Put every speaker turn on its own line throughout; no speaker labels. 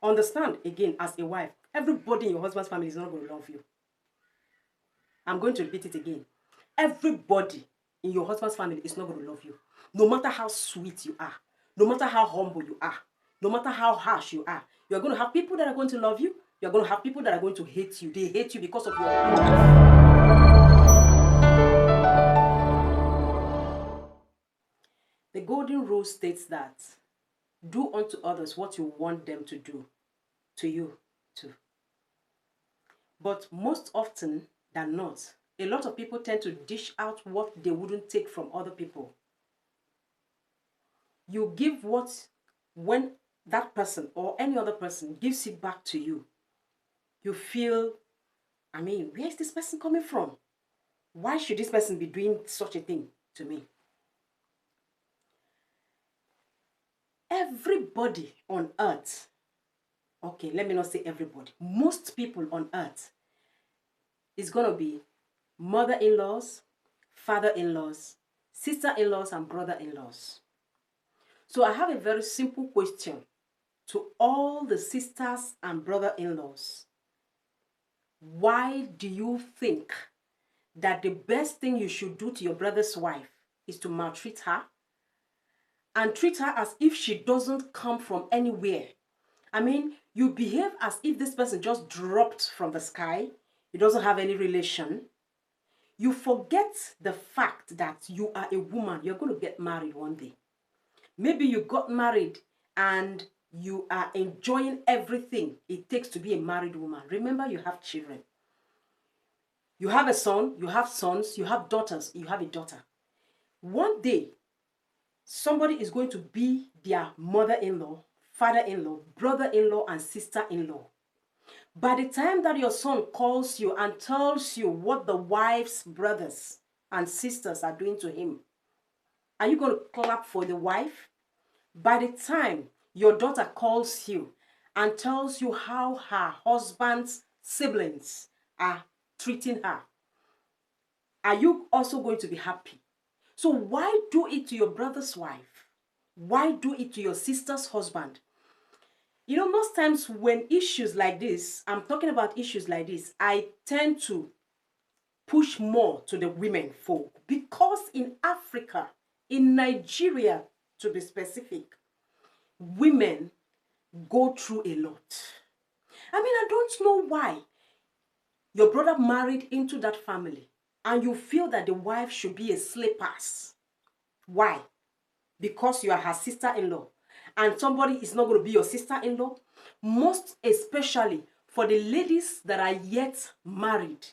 Understand, again, as a wife, everybody in your husband's family is not going to love you. I'm going to repeat it again. Everybody in your husband's family is not going to love you. No matter how sweet you are, no matter how humble you are, no matter how harsh you are, you're going to have people that are going to love you. You're going to have people that are going to hate you. They hate you because of your The golden rule states that do unto others what you want them to do to you too. But most often than not, a lot of people tend to dish out what they wouldn't take from other people. You give what, when that person or any other person gives it back to you, you feel, I mean, where is this person coming from? Why should this person be doing such a thing to me? Everybody on earth, okay, let me not say everybody, most people on earth is going to be mother-in-laws, father-in-laws, sister-in-laws, and brother-in-laws. So I have a very simple question to all the sisters and brother-in-laws. Why do you think that the best thing you should do to your brother's wife is to maltreat her and treat her as if she doesn't come from anywhere? I mean, you behave as if this person just dropped from the sky. He doesn't have any relation. You forget the fact that you are a woman. You're going to get married one day. Maybe you got married and you are enjoying everything it takes to be a married woman. Remember, you have children. You have a son, you have sons, you have daughters, you have a daughter. One day, somebody is going to be their mother-in-law, father-in-law, brother-in-law, and sister-in-law. By the time that your son calls you and tells you what the wife's brothers and sisters are doing to him, are you going to clap for the wife? By the time your daughter calls you and tells you how her husband's siblings are treating her, are you also going to be happy? So why do it to your brother's wife? Why do it to your sister's husband? You know, most times when issues like this, I'm talking about issues like this, I tend to push more to the women folk, because in Africa, in Nigeria to be specific, women go through a lot. I mean, I don't know why your brother married into that family and you feel that the wife should be a slave pass. Why? Because you are her sister-in-law and somebody is not going to be your sister-in-law. Most especially for the ladies that are yet married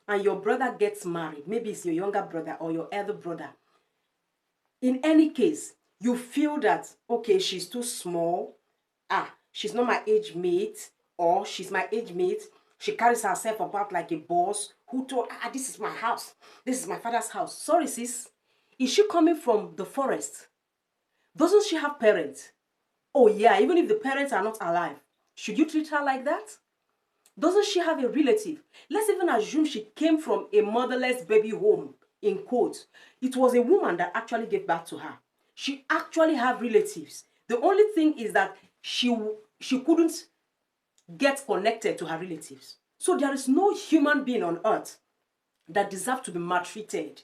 and your brother gets married, maybe it's your younger brother or your elder brother. In any case, you feel that, okay, she's too small, she's not my age mate, or she's my age mate, she carries herself about like a boss who told, this is my house, this is my father's house. Sorry, sis, is she coming from the forest? Doesn't she have parents? Oh yeah, even if the parents are not alive, should you treat her like that? Doesn't she have a relative? Let's even assume she came from a motherless baby home, in quotes. It was a woman that actually gave birth to her. She actually have relatives. The only thing is that she couldn't get connected to her relatives. So there is no human being on earth that deserves to be maltreated.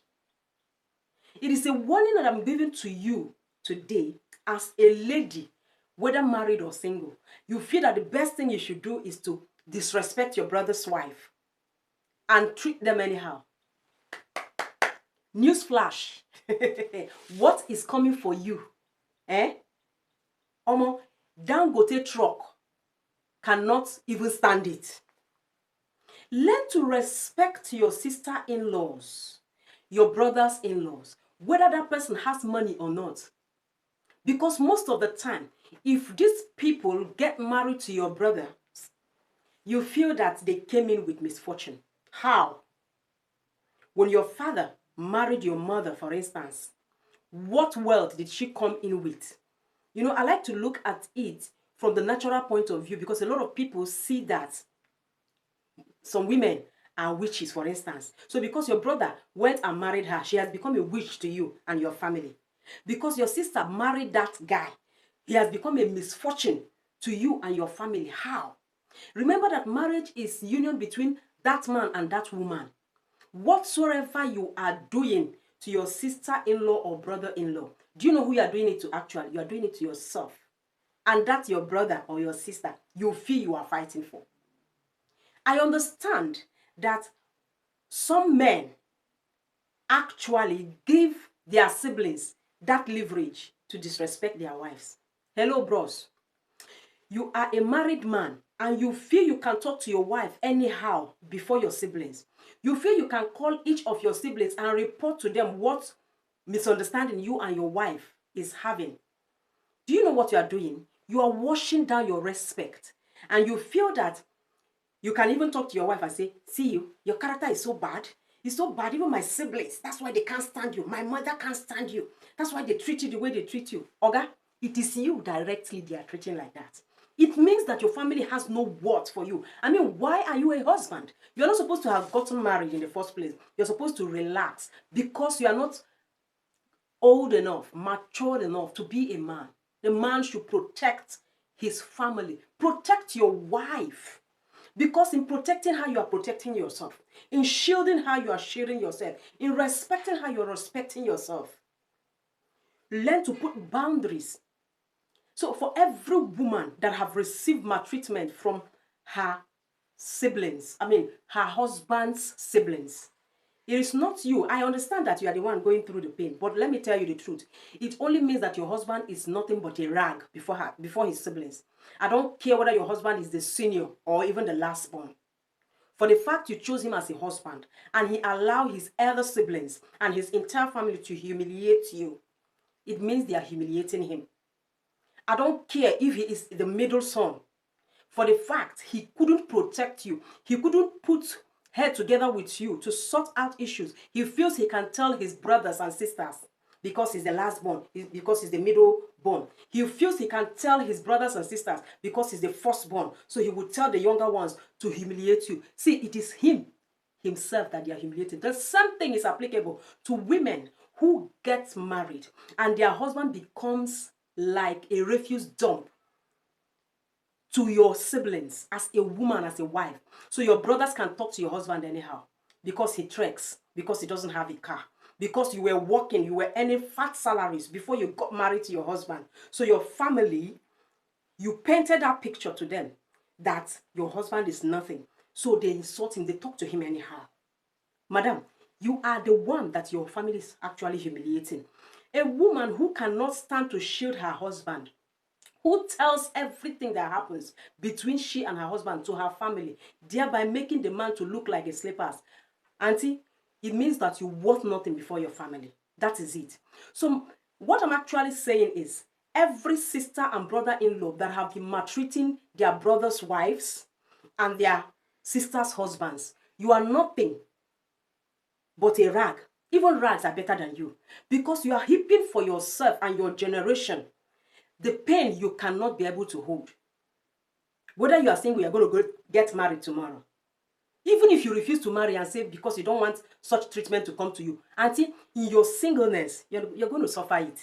It is a warning that I'm giving to you today as a lady, whether married or single. You feel that the best thing you should do is to disrespect your brother's wife and treat them anyhow. Newsflash. What is coming for you? Omo, Dangote truck cannot even stand it. Learn to respect your sister-in-laws, your brothers-in-laws, whether that person has money or not. Because most of the time, if these people get married to your brother, you feel that they came in with misfortune. How? When your father married your mother, for instance, what wealth did she come in with? You know, I like to look at it from the natural point of view, because a lot of people see that some women are witches, for instance. So because your brother went and married her, she has become a witch to you and your family. Because your sister married that guy, he has become a misfortune to you and your family. How? Remember that marriage is union between that man and that woman. Whatsoever you are doing to your sister-in-law or brother-in-law, do you know who you are doing it to actually? You are doing it to yourself. And that's your brother or your sister you feel you are fighting for. I understand that some men actually give their siblings that leverage to disrespect their wives. Hello, bros. You are a married man and you feel you can talk to your wife anyhow before your siblings. You feel you can call each of your siblings and report to them what misunderstanding you and your wife is having. Do you know what you are doing? You are washing down your respect. And you feel that you can even talk to your wife and say, see you, your character is so bad. It's so bad, even my siblings. That's why they can't stand you. My mother can't stand you. That's why they treat you the way they treat you. Oga, it is you directly they are treating like that. It means that your family has no worth for you. I mean, why are you a husband? You're not supposed to have gotten married in the first place. You're supposed to relax because you are not old enough, mature enough to be a man. The man should protect his family. Protect your wife. Because in protecting her, you are protecting yourself. In shielding her, you are shielding yourself. In respecting her, you are respecting yourself. Learn to put boundaries. So for every woman that have received maltreatment from her siblings, her husband's siblings, it is not you. I understand that you are the one going through the pain, but let me tell you the truth. It only means that your husband is nothing but a rag before his siblings. I don't care whether your husband is the senior or even the last born. For the fact you chose him as a husband and he allowed his elder siblings and his entire family to humiliate you, it means they are humiliating him. I don't care if he is the middle son. For the fact he couldn't protect you, he couldn't put head together with you to sort out issues. He feels he can tell his brothers and sisters because he's the last born, because he's the middle born. He feels he can tell his brothers and sisters because he's the firstborn. So he would tell the younger ones to humiliate you. See, it is himself that they are humiliating. The same thing is applicable to women who get married and their husband becomes like a refuse dump to your siblings as a woman, as a wife. So your brothers can talk to your husband anyhow because he treks, because he doesn't have a car, because you were working, you were earning fat salaries before you got married to your husband. So your family, you painted that picture to them that your husband is nothing. So they insult him, they talk to him anyhow. Madam, you are the one that your family is actually humiliating. A woman who cannot stand to shield her husband, who tells everything that happens between she and her husband to her family, thereby making the man to look like a slippers. Auntie, it means that you're worth nothing before your family. That is it. So what I'm actually saying is, every sister and brother-in-law that have been maltreating their brothers' wives and their sisters' husbands, you are nothing but a rag. Even rags are better than you because you are heaping for yourself and your generation the pain you cannot be able to hold. Whether you are saying we are going to go get married tomorrow, even if you refuse to marry and say because you don't want such treatment to come to you, auntie, in your singleness, you're going to suffer it.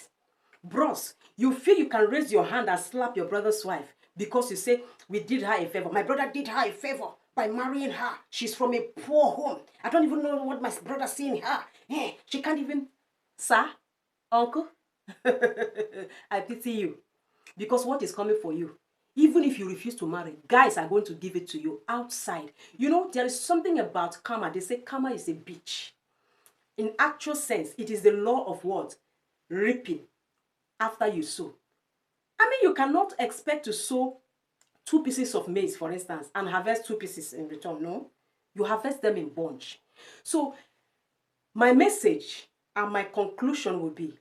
Bros, you feel you can raise your hand and slap your brother's wife because you say, we did her a favor. My brother did her a favor by marrying her. She's from a poor home. I don't even know what my brother see in her. She can't even, sir, uncle, I pity you. Because what is coming for you, even if you refuse to marry, guys are going to give it to you outside. You know, there is something about karma. They say karma is a bitch. In actual sense, it is the law of what? Reaping after you sow. I mean, you cannot expect to sow 2 pieces of maize, for instance, and harvest 2 pieces in return. No, you harvest them in bunch. So my message and my conclusion would be,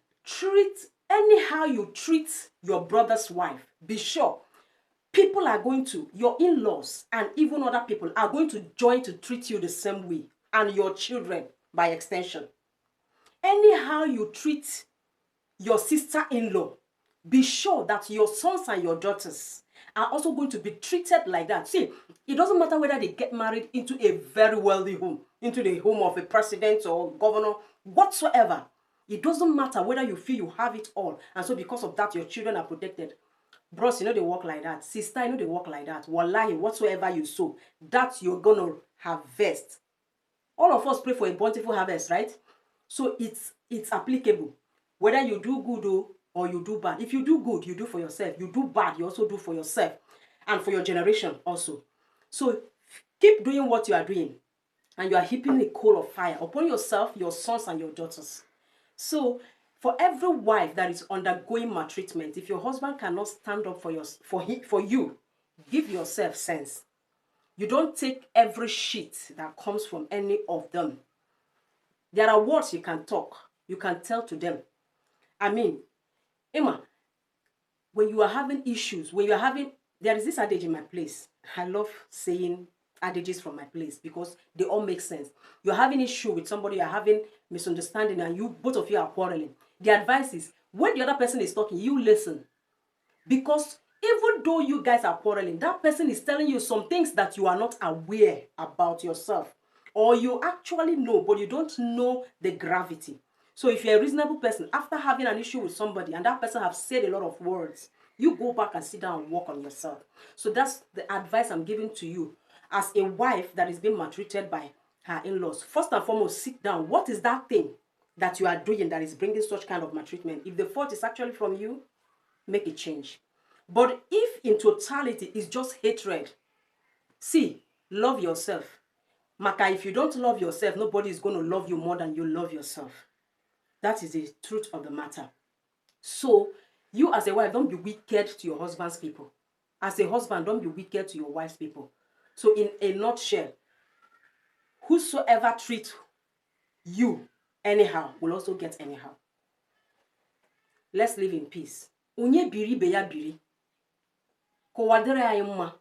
anyhow you treat your brother's wife, be sure people are going to, your in-laws and even other people are going to join to treat you the same way, and your children by extension. Anyhow you treat your sister-in-law, be sure that your sons and your daughters are also going to be treated like that. See, it doesn't matter whether they get married into a very wealthy home, into the home of a president or governor, whatsoever. It doesn't matter whether you feel you have it all, and so because of that, your children are protected. Bros, you know they work like that. Sister, you know they work like that. Wallahi, whatsoever you sow, that you're gonna harvest. All of us pray for a bountiful harvest, right? So it's applicable. Whether you do good or you do bad. If you do good, you do for yourself. You do bad, you also do for yourself. And for your generation also. So keep doing what you are doing. And you are heaping a coal of fire upon yourself, your sons, and your daughters. So for every wife that is undergoing maltreatment, if your husband cannot stand up for you, give yourself sense. You don't take every shit that comes from any of them. There are words you can talk. You can tell to them. I mean, Emma, when you are having issues, there is this adage in my place. I love saying adages from my place because they all make sense. You're having issue with somebody, you're having misunderstanding, and both of you are quarreling. The advice is, when the other person is talking, you listen. Because even though you guys are quarreling, that person is telling you some things that you are not aware about yourself. Or you actually know, but you don't know the gravity. So if you're a reasonable person, after having an issue with somebody and that person have said a lot of words, you go back and sit down and work on yourself. So that's the advice I'm giving to you as a wife that is being maltreated by her in-laws. First and foremost, sit down. What is that thing that you are doing that is bringing such kind of maltreatment? If the fault is actually from you, make a change. But if in totality it's just hatred, see, love yourself. Maka, if you don't love yourself, nobody is going to love you more than you love yourself. That is the truth of the matter. So, you as a wife, don't be wicked to your husband's people. As a husband, don't be wicked to your wife's people. So, in a nutshell, whosoever treats you anyhow will also get anyhow. Let's live in peace. Unye biri be ya biri. Kowadere ayi mma.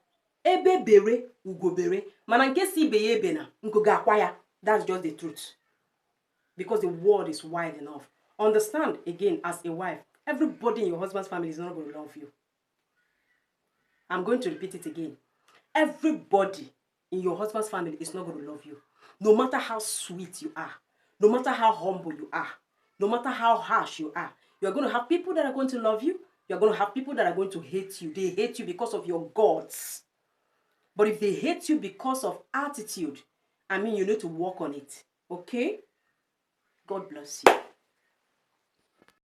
Ebe bere, ugo bere. Mana nke si be ye ebe na, nko ga akwa ya. That's just the truth. Because the world is wide enough. Understand, again, as a wife, everybody in your husband's family is not going to love you. I'm going to repeat it again. Everybody in your husband's family is not going to love you. No matter how sweet you are, no matter how humble you are, no matter how harsh you are, you're going to have people that are going to love you. You're going to have people that are going to hate you. They hate you because of your gods. But if they hate you because of attitude, I mean, you need to work on it. Okay? God bless you.